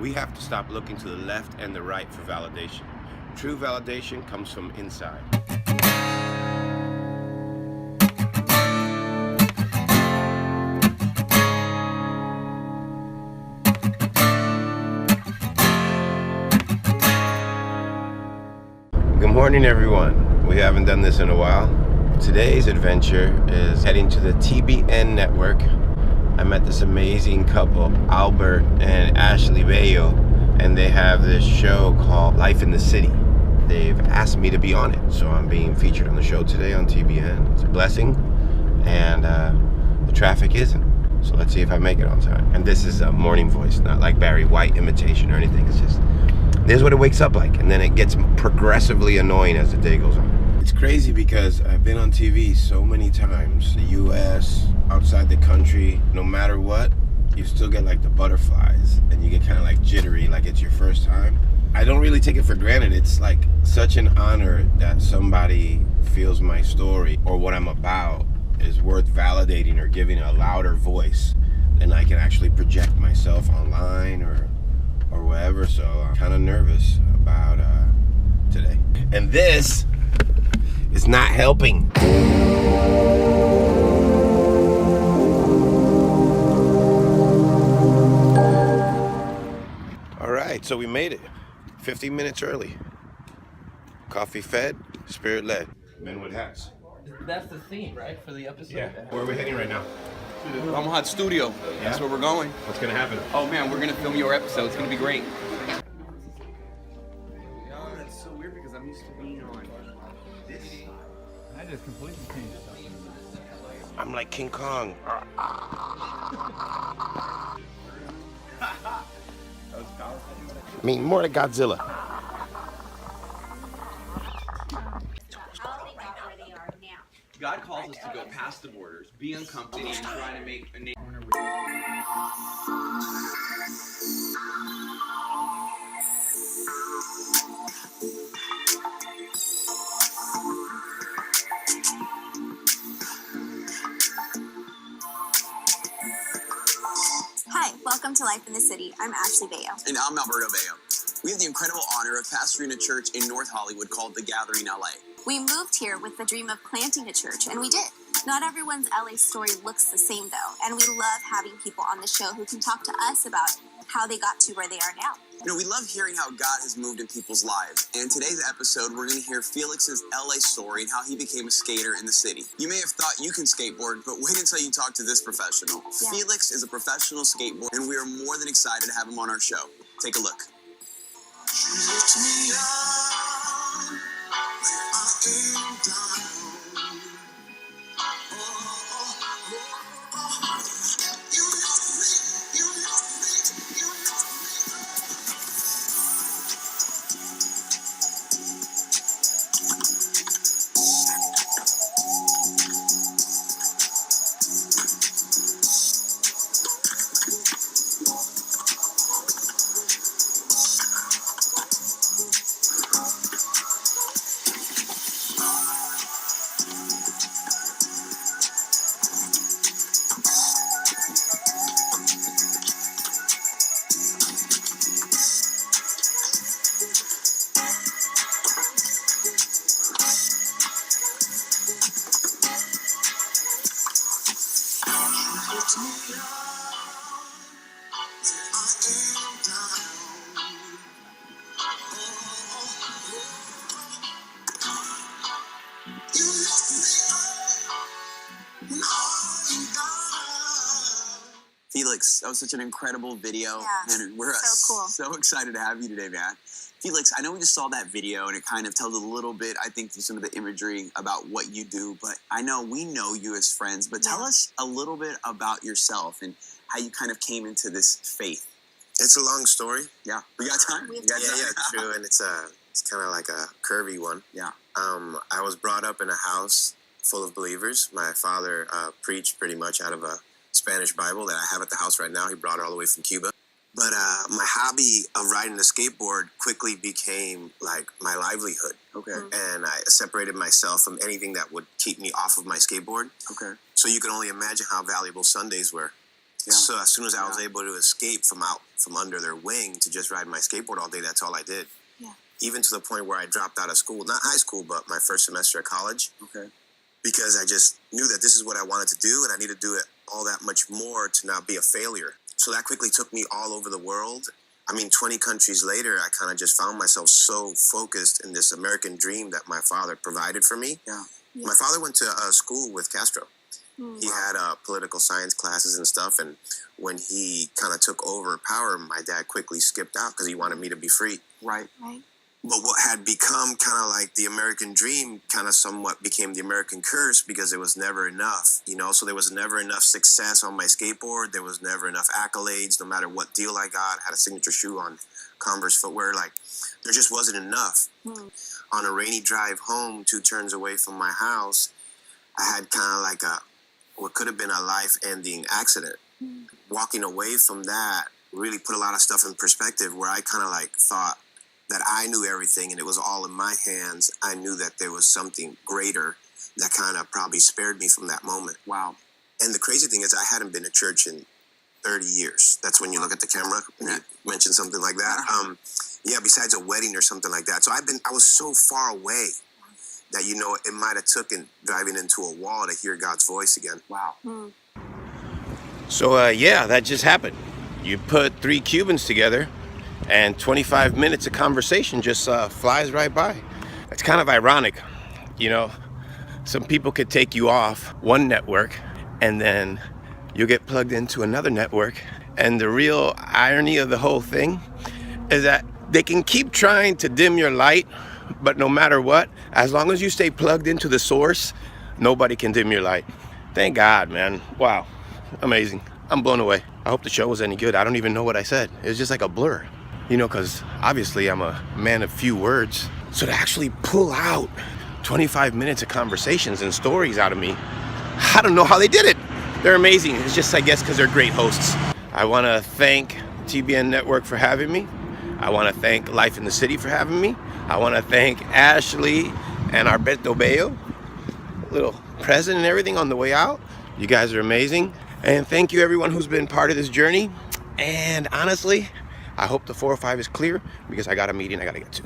We have to stop looking to the left and the right for validation. True validation comes from inside. Good morning, everyone. We haven't done this in a while. Today's adventure is heading to the TBN network. I met this amazing couple, Albert and Ashley Bello, and they have this show called Life in the City. They've asked me to be on it, so I'm being featured on the show today on TBN. It's a blessing, and the traffic isn't. So let's see if I make it on time. And this is a morning voice, not like Barry White imitation or anything. It's just, this is what it wakes up like, and then it gets progressively annoying as the day goes on. It's crazy because I've been on TV so many times, the US, outside the country, no matter what, you still get like the butterflies and you get kind of like jittery, like it's your first time. I don't really take it for granted. It's like such an honor that somebody feels my story or what I'm about is worth validating or giving a louder voice than I can actually project myself online or whatever. So I'm kind of nervous about today. And this is not helping. All right, so we made it. 15 minutes early. Coffee fed, spirit led. Men with hats. That's the theme, right, for the episode? Yeah. Where are we heading right now? Hot Studio. Yeah? That's where we're going. What's gonna happen? Oh man, we're gonna film your episode. It's gonna be great. That's so weird because I'm used to being on this. I just completely changed stuff. I'm like King Kong. That was powerful. I mean, more like Godzilla. God calls us to go past the borders, be uncomfortable, and try to make a nation. Hi, welcome to Life in the City. I'm Ashley Bello. And I'm Alberto Bello. We have the incredible honor of pastoring a church in North Hollywood called The Gathering LA. We moved here with the dream of planting a church, and we did. Not everyone's LA story looks the same, though, and we love having people on the show who can talk to us about how they got to where they are now. You know, we love hearing how God has moved in people's lives. And today's episode, we're going to hear Felix's LA story and how he became a skater in the city. You may have thought you can skateboard, but wait until you talk to this professional. Yeah. Felix is a professional skateboarder, and we are more than excited to have him on our show. Take a look. Felix, that was such an incredible video. Yeah, And we're so cool. so excited to have you today, man. Felix, I know we just saw that video and it kind of tells a little bit, I think, through some of the imagery about what you do, but I know we know you as friends, but tell us a little bit about yourself and how you kind of came into this faith. It's a long story. Yeah. We got time? We have We got time. Yeah, true, and it's kind of like a curvy one. Yeah. I was brought up in a house full of believers. My father preached pretty much out of a Spanish Bible that I have at the house right now. He brought it all the way from Cuba. But my hobby of riding the skateboard quickly became like my livelihood. Okay. And I separated myself from anything that would keep me off of my skateboard. Okay. So you can only imagine how valuable Sundays were. Yeah. So as soon as I was able to escape from under their wing to just ride my skateboard all day, that's all I did. Yeah. Even to the point where I dropped out of school, not high school, but my first semester at college. Okay. Because I just knew that this is what I wanted to do, and I needed to do it all that much more to not be a failure. So that quickly took me all over the world. I mean, 20 countries later, I kind of just found myself so focused in this American dream that my father provided for me. Yeah. My father went to school with Castro. He had political science classes and stuff, and when he kind of took over power, my dad quickly skipped out because he wanted me to be free. Right. Right. But what had become kind of like the American dream kind of somewhat became the American curse because it was never enough, you know? So there was never enough success on my skateboard. There was never enough accolades, no matter what deal I got. I had a signature shoe on Converse footwear. Like, there just wasn't enough. On a rainy drive home, 2 turns away from my house, I had kind of like what could have been a life-ending accident. Walking away from that really put a lot of stuff in perspective where I kind of like thought that I knew everything and it was all in my hands. I knew that there was something greater that kind of probably spared me from that moment. Wow. And the crazy thing is I hadn't been to church in 30 years. That's when you look at the camera and you mention something like that. Yeah, besides a wedding or something like that. So I was so far away that, you know, it might have taken driving into a wall to hear God's voice again. Wow. So yeah, that just happened. You put 3 Cubans together and 25 minutes of conversation just flies right by. It's kind of ironic, you know. Some people could take you off one network and then you'll get plugged into another network. And the real irony of the whole thing is that they can keep trying to dim your light, but no matter what, as long as you stay plugged into the source, nobody can dim your light. Thank God, man. Wow. Amazing. I'm blown away. I hope the show was any good. I don't even know what I said. It was just like a blur. You know, because obviously I'm a man of few words. So to actually pull out 25 minutes of conversations and stories out of me, I don't know how they did it. They're amazing. It's just, I guess, because they're great hosts. I want to thank TBN Network for having me. I want to thank Life in the City for having me. I want to thank Ashley and Alberto Bello. Little present and everything on the way out. You guys are amazing. And thank you everyone who's been part of this journey. And honestly, I hope the 405 is clear because I got a meeting I got to get to.